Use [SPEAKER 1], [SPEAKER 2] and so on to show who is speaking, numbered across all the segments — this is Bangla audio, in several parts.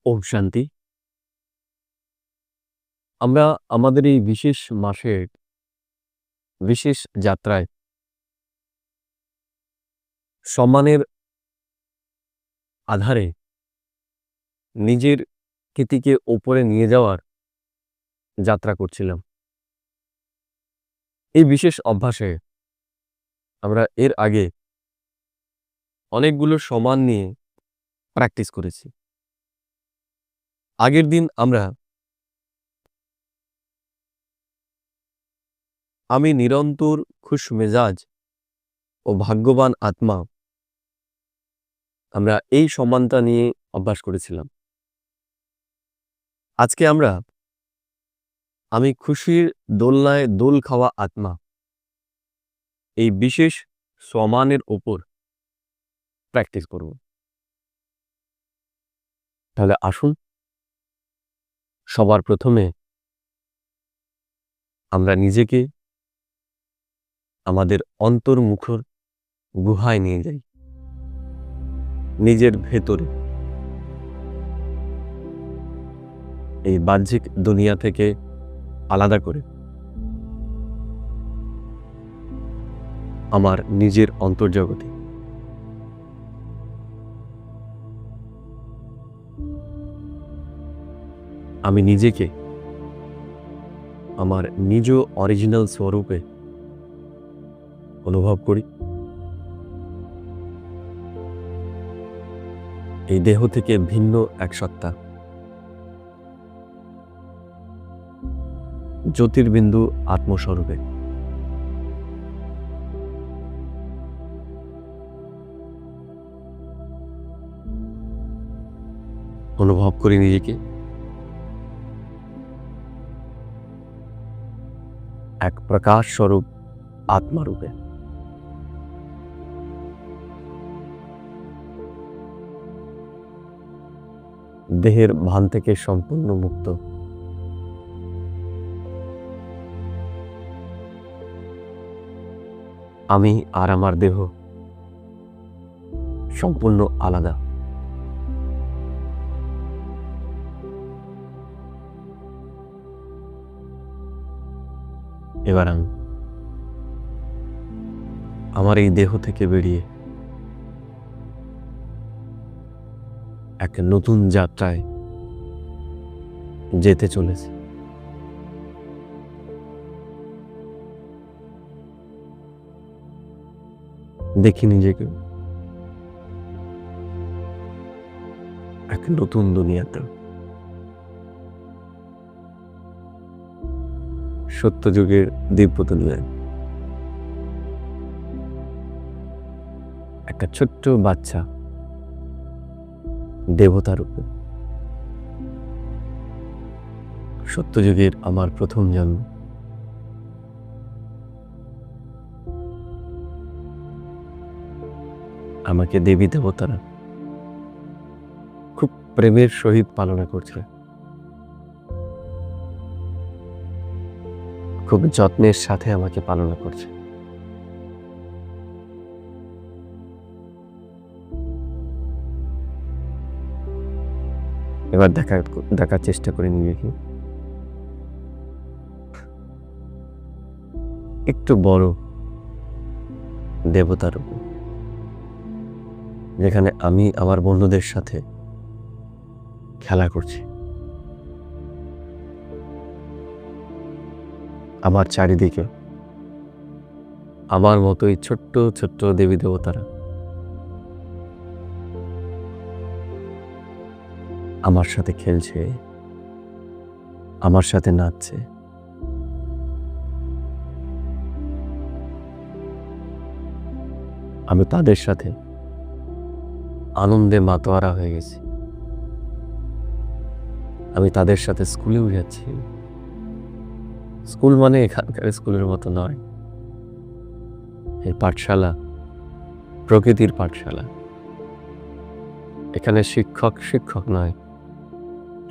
[SPEAKER 1] ওম শান্তি। আমরা আমাদের এই বিশেষ মাসের বিশেষ যাত্রায় সম্মানের আধারে নিজের খ্যাতিকে ওপরে নিয়ে যাওয়ার যাত্রা করছিলাম। এই বিশেষ অভ্যাসে আমরা এর আগে অনেকগুলো সম্মান নিয়ে প্র্যাকটিস করেছি। আগের দিন আমি নিরন্তর খুশমেজাজ ও ভাগ্যবান আত্মা আমরা এই সম্মানটা নিয়ে অভ্যাস করেছিলাম। আজকে আমি খুশির দোলনায় দোল খাওয়া আত্মা এই বিশেষ সম্মানের ওপর প্র্যাকটিস করব। তাহলে আসুন সবার প্রথমে আমরা নিজেকে আমাদের অন্তর্মুখর গুহায় নিয়ে যাই, নিজের ভেতরে, এই বাহ্যিক দুনিয়া থেকে আলাদা করে আমার নিজের অন্তর্জগতে। আমি নিজেকে আমার নিজ অরিজিনাল স্বরূপে অনুভব করি। এই দেহ থেকে ভিন্ন এক সত্তা, জ্যোতির্বিন্দু আত্মস্বরূপে। অনুভব করি নিজেকে এক প্রকাশ স্বরূপ আত্মারূপে। দেহের ভান থেকে সম্পূর্ণ মুক্ত। আমি আর আমার দেহ সম্পূর্ণ আলাদা। এবার আমি আমার এই দেহ থেকে বেরিয়ে এক নতুন যাত্রায় যেতে চলেছি। দেখি নিজেকে এক নতুন দুনিয়াতে, সত্যযুগের দিব্য দুনিয়ায় একটা ছোট্ট বাচ্চা দেবতা রূপে। সত্যযুগের আমার প্রথম জন্ম। আমাকে দেবী দেবতারা খুব প্রেমের সহিত পালনা করছে, খুব যত্নের সাথে আমাকে পালনা করছে। এবার দেখার চেষ্টা করে নিজেকে একটু বড় দেবতার রূপে, যেখানে আমি আমার বন্ধুদের সাথে খেলা করছি। আমার চারিদিকে আমার মতোই ছোট্ট ছোট্ট দেবী দেবতারা আমার সাথে খেলছে, আমার সাথে নাচছে। আমি তাদের সাথে আনন্দে মাতোয়ারা হয়ে গেছি। আমি তাদের সাথে স্কুলেও যাচ্ছি। স্কুল মানে এখানকার স্কুলের মতো নয়। এই পাঠশালা প্রকৃতির পাঠশালা। এখানে শিক্ষক নয়,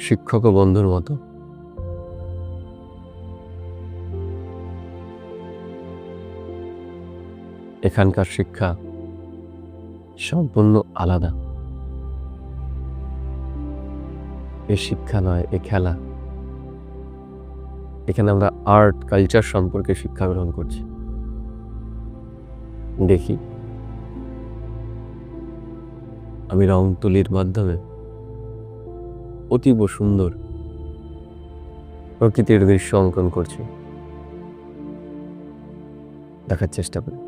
[SPEAKER 1] শিক্ষক ও বন্ধুর মতো। এখানকার শিক্ষা সম্পূর্ণ আলাদা। এ শিক্ষা নয়, এ খেলা। এখানে আমরা আর্ট কালচার সম্পর্কে শিক্ষা গ্রহণ করছি। দেখি আমি রং তুলির মাধ্যমে অতীব সুন্দর প্রকৃতির দৃশ্য অঙ্কন করছি, দেখার চেষ্টা করি।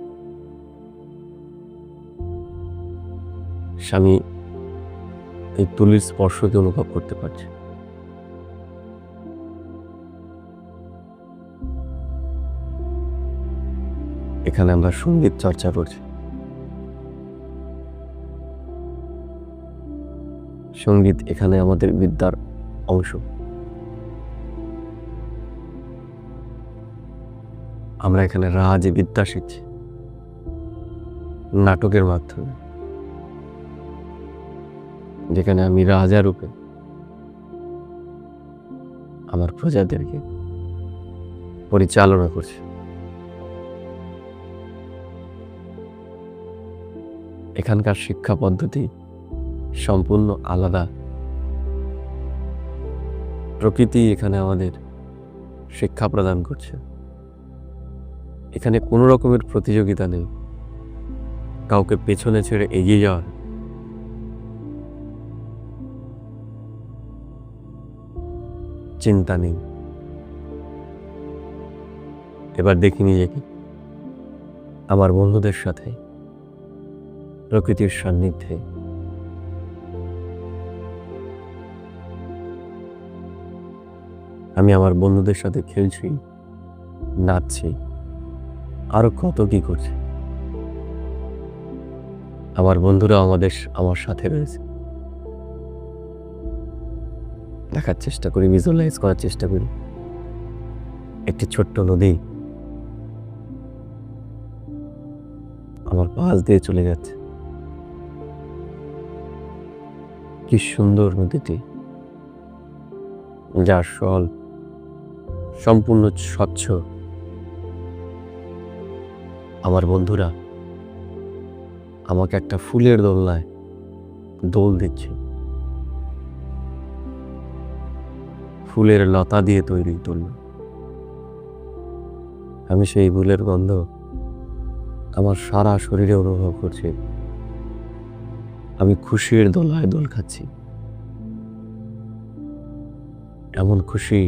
[SPEAKER 1] স্বামী এই তুলির স্পর্শকে অনুভব করতে পারছে। এখানে আমরা সঙ্গীত চর্চা করছি। সঙ্গীত এখানে আমাদের বিদ্যার অংশ। আমরা এখানে রাজ বিদ্যা শিখছি নাটকের মাধ্যমে, যেখানে আমি রাজা রূপে আমার প্রজাদেরকে পরিচালনা করছি। এখানকার শিক্ষা পদ্ধতি সম্পূর্ণ আলাদা। প্রকৃতি এখানে আমাদের শিক্ষা প্রদান করছে। এখানে কোনো রকমের প্রতিযোগিতা নেই, কাউকে পেছনে ছেড়ে এগিয়ে যাওয়ার চিন্তা নেই। এবার দেখি নিজেকে আমার বন্ধুদের সাথে প্রকৃতির সান্নিধ্যে আমি আমার বন্ধুদের সাথে খেলছি, নাচছি, আরো কত কি করছি। আমার বন্ধুরা আমার সাথে রয়েছে। দেখার চেষ্টা করি, ভিজুয়ালাইজ করার চেষ্টা করি একটি ছোট্ট নদী আমার পাশ দিয়ে চলে যাচ্ছে। কি সুন্দর নদীটি, যার জল সম্পূর্ণ স্বচ্ছ। আমার বন্ধুরা আমাকে একটা ফুলের দোলনায় দোল দিচ্ছে, ফুলের লতা দিয়ে তৈরি দোলনা। আমি সেই ফুলের গন্ধ আমার সারা শরীরে অনুভব করছি। আমি খুশির দোলায় দোল খাচ্ছি। এমন খুশি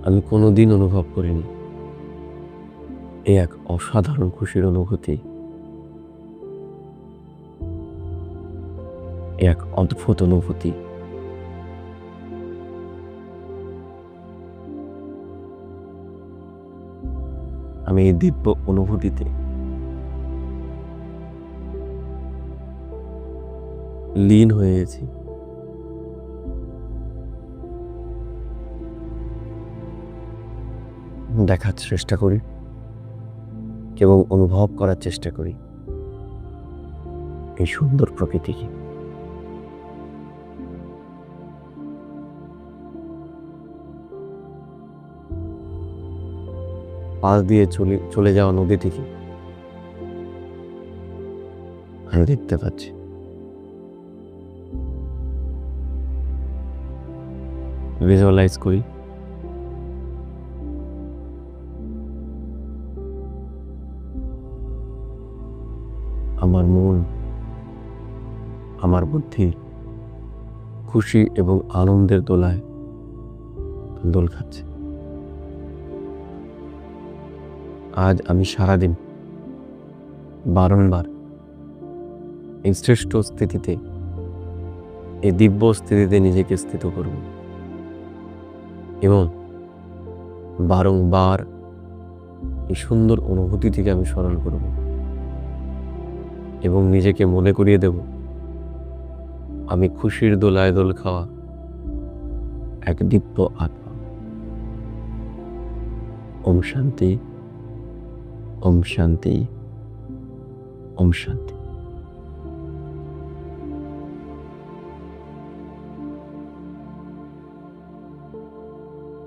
[SPEAKER 1] আমি কোনোদিন অনুভব করিনি। এ এক অসাধারণ খুশির অনুভূতি, এক অদ্ভুত অনুভূতি। আমি এই দিব্য অনুভূতিতে লীন হয়ে গেছি। দেখার চেষ্টা করি এবং অনুভব করার চেষ্টা করি এই সুন্দর প্রকৃতিকে। পাশ দিয়ে চলে যাওয়া নদীটিকে আমি দেখতে পাচ্ছি। ভিজুয়ালাইজ করি আমার মন, আমার বুদ্ধি খুশি এবং আনন্দের দোলায় দোল খাচ্ছে। আজ আমি সারাদিন বারংবার এই শ্রেষ্ঠ স্থিতিতে, এই দিব্য স্থিতিতে নিজেকে স্থিত করব এবং বারংবার এই সুন্দর অনুভূতি থেকে আমি স্মরণ করব এবং নিজেকে মনে করিয়ে দেব আমি খুশির দোলায় দোল খাওয়া এক দিব্য আত্মা। ওম শান্তি, ওম শান্তি, ওম শান্তি।